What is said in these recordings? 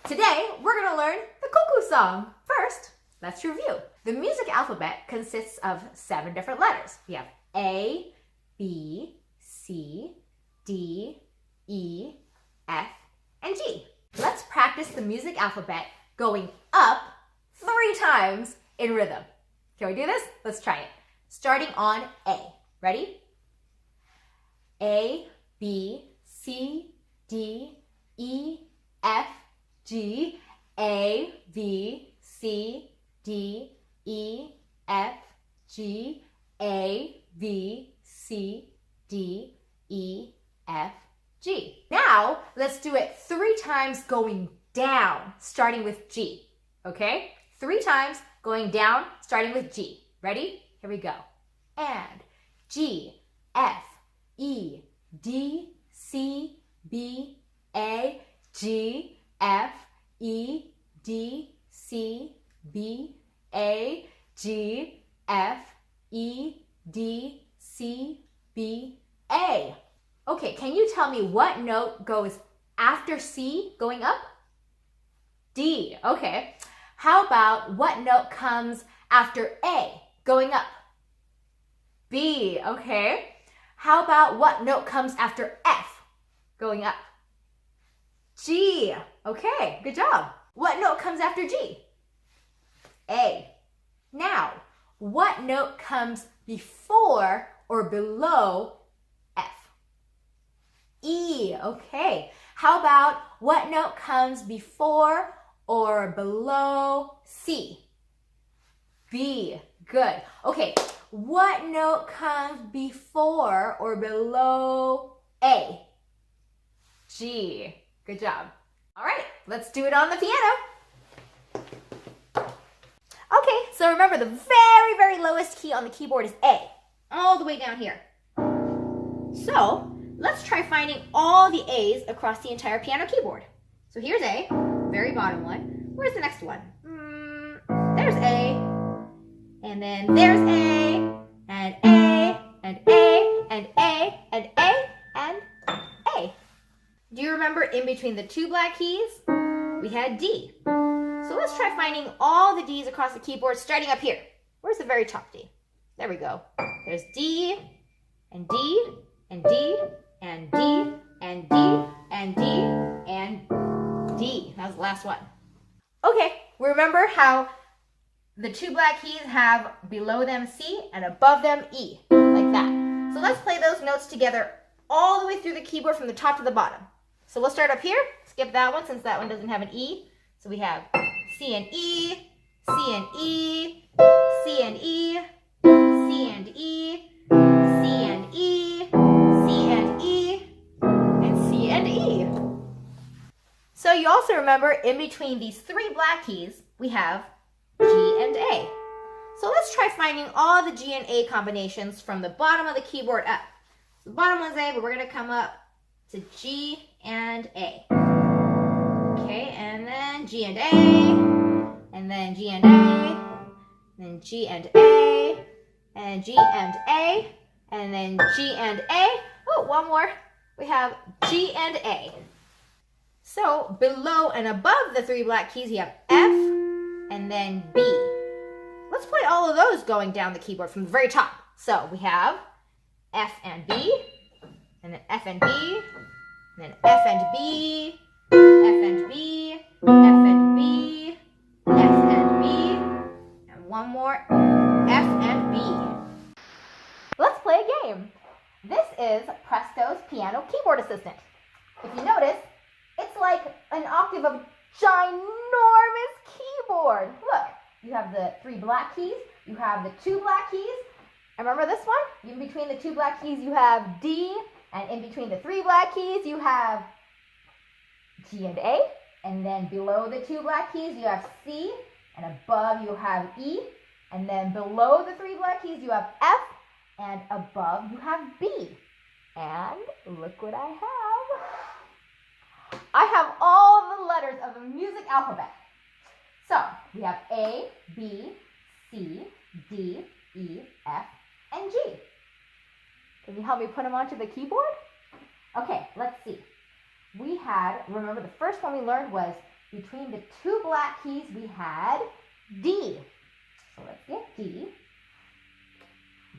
Today, we're going to learn the Cuckoo Song. First, let's review. The music alphabet consists of 7 different letters. We have A, B, C, D, E, F, and G. Let's practice the music alphabet going up 3 times in rhythm. Can we do this? Let's try it. Starting on A. Ready? A, B, C, D, E, F, G, A, B, C, D, E, F, G, A, B, C, D, E, F, G. Now, let's do it 3 times going down, starting with G. Okay? 3 times going down, starting with G. Ready? Here we go. And G, F, E, D, C, B, A, G, F, E, D, C, B, A, G, F, E, D, C, B, A. Okay, can you tell me what note goes after C going up? D. Okay. How about what note comes after A going up? B. Okay. How about what note comes after F going up? G. Okay, good job. What note comes after G? A. Now, what note comes before or below F? E. Okay. How about what note comes before or below C? B. Good. Okay. What note comes before or below A? G. Good job. All right, let's do it on the piano. Okay, so remember the very, very lowest key on the keyboard is A, all the way down here. So let's try finding all the A's across the entire piano keyboard. So here's A, very bottom one. Where's the next one? There's A, and then there's A, and A, and A, and A, and A, and A. Do you remember in between the 2 black keys, we had D. So let's try finding all the D's across the keyboard starting up here. Where's the very top D? There we go. There's D, and D, and D, and D, and D, and D, and D. That was the last one. Okay, remember how the 2 black keys have below them C and above them E, like that. So let's play those notes together all the way through the keyboard from the top to the bottom. So we'll start up here, skip that one since that one doesn't have an E. So we have C and E, C and E, C and E, C and E, C and E, C and E, and C and E. So you also remember in between these 3 black keys, we have G and A. So let's try finding all the G and A combinations from the bottom of the keyboard up. So the bottom one's A, but we're going to come up to G and A. Okay, and then G and A, and then G and A, and then G and A, and G and A, and then G and A. Oh, one more. We have G and A. So below and above the 3 black keys, you have F and then B. Let's play all of those going down the keyboard from the very top. So we have F and B, and then F and B, and then F and B, F and B, F and B, F and B, and one more, F and B. Let's play a game. This is Presto's piano keyboard assistant. If you notice, it's like an octave of ginormous keyboard. Look, you have the 3 black keys, you have the 2 black keys, and remember this one? In between the 2 black keys, you have D, and in between the 3 black keys, you have G and A, and then below the 2 black keys, you have C, and above you have E, and then below the 3 black keys, you have F, and above you have B. And look what I have. I have all the letters of the music alphabet. So we have A, B, C, D, E, F, and G. Can you help me put them onto the keyboard? Okay, let's see. We had, remember the first one we learned was between the two black keys, we had D. So let's get D.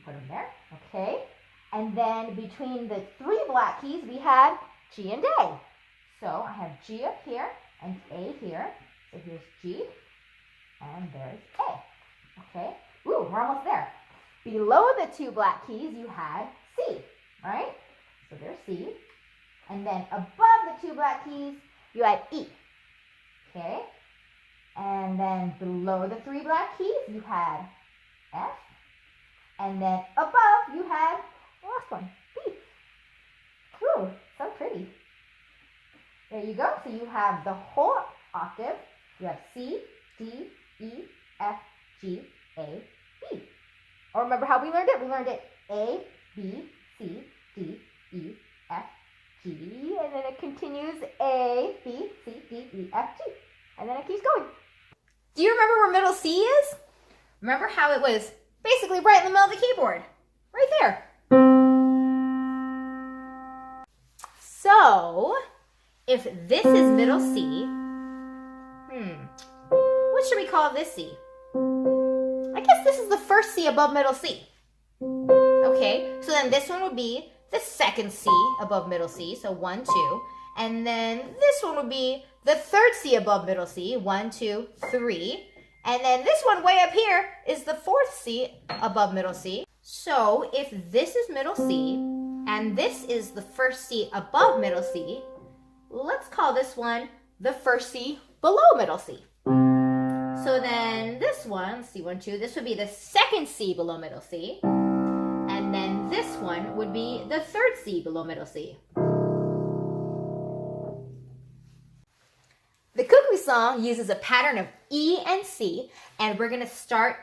Put them there, okay? And then between the three black keys, we had G and A. So I have G up here and A here. So here's G, and there's A, okay? Ooh, we're almost there. Below the two black keys, you had C, right? So there's C. And then above the two black keys, you had E, okay? And then below the three black keys, you had F. And then above, you had the last one, B. Ooh, so pretty. There you go. So you have the whole octave. You have C, D, E, F, G, A, B. Or remember how we learned it? We learned it A, B, C, D, E, F, G. And then it continues A, B, C, D, E, F, G. And then it keeps going. Do you remember where middle C is? Remember how it was basically right in the middle of the keyboard? Right there. So, if this is middle C, what should we call this C? I guess this is the first C above middle C. Okay, so then this one would be the second C above middle C, so 1, 2. And then this one would be the third C above middle C, 1, 2, 3. And then this one way up here is the fourth C above middle C. So if this is middle C, and this is the first C above middle C, let's call this one the first C below middle C. So then this one, C1, 2, this would be the second C below middle C. And then this one would be the third C below middle C. The Cuckoo Song uses a pattern of E and C, and we're going to start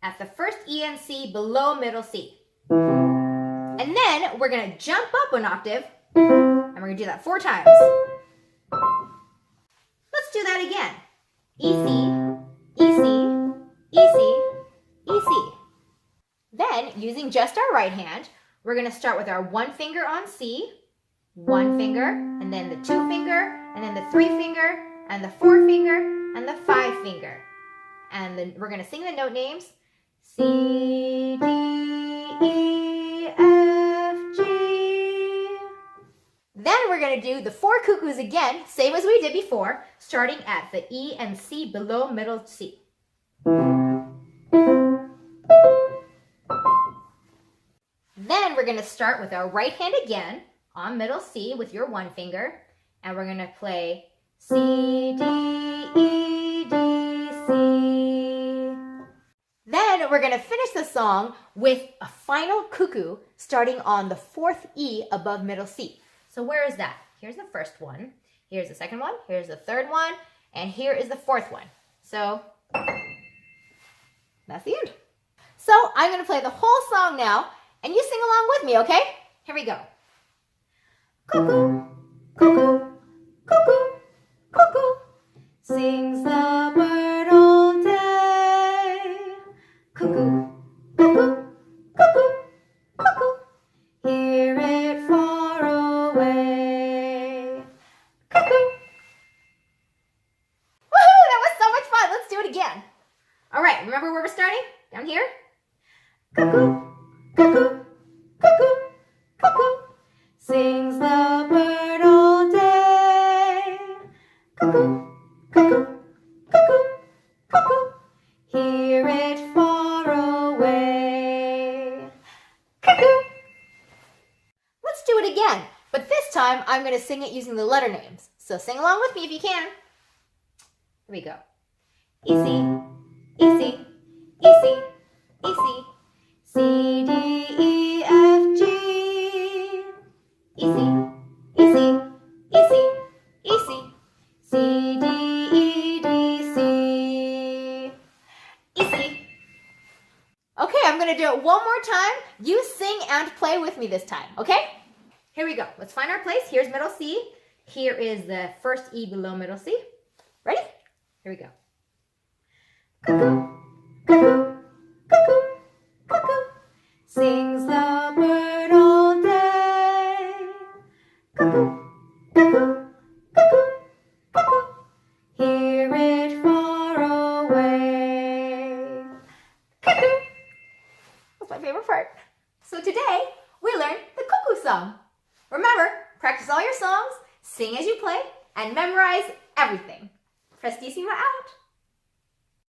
at the first E and C below middle C. And then we're going to jump up an octave, and we're going to do that 4 times. Let's do that again. E, C, E, C, E, C, E, C. Then, using just our right hand, we're going to start with our 1 finger on C, 1 finger, and then the 2 finger, and then the 3 finger, and the 4 finger, and the 5 finger. And then we're going to sing the note names. C, D, E, F, G. Then we're going to do the 4 cuckoos again, same as we did before, starting at the E and C below middle C. Then we're going to start with our right hand again on middle C with your 1 finger, and we're going to play C, D, E, D, C. Then we're going to finish the song with a final cuckoo starting on the 4th E above middle C. So where is that? Here's the first one, here's the second one, here's the third one, and here is the 4th one. So that's the end. So I'm going to play the whole song now, and you sing along with me, okay? Here we go. Cuckoo, cuckoo, cuckoo, cuckoo, sings the bird all day. Cuckoo, cuckoo, cuckoo, cuckoo, hear it far away. Cuckoo. Woohoo! That was so much fun. Let's do it again. All right, remember where we're starting? Down here? Cuckoo, cuckoo, cuckoo, cuckoo, sings the bird all day. Cuckoo, cuckoo, cuckoo, cuckoo, hear it far away. Cuckoo. Let's do it again, but this time I'm going to sing it using the letter names. So sing along with me if you can. Here we go. E-C, E-C, E-C, E-C, C, D, E, F, G. E-C, E-C, E-C, E-C, C, D, E, D, C. E-C. Okay, I'm going to do it one more time. You sing and play with me this time, okay? Here we go. Let's find our place. Here's middle C. Here is the first E below middle C. Ready? Here we go. Cuckoo, cuckoo, cuckoo, cuckoo, sings the bird all day. Cuckoo, cuckoo, cuckoo, cuckoo, So today, we learned the Cuckoo Song. Remember, practice all your songs, sing as you play, and memorize everything. Prestissima out.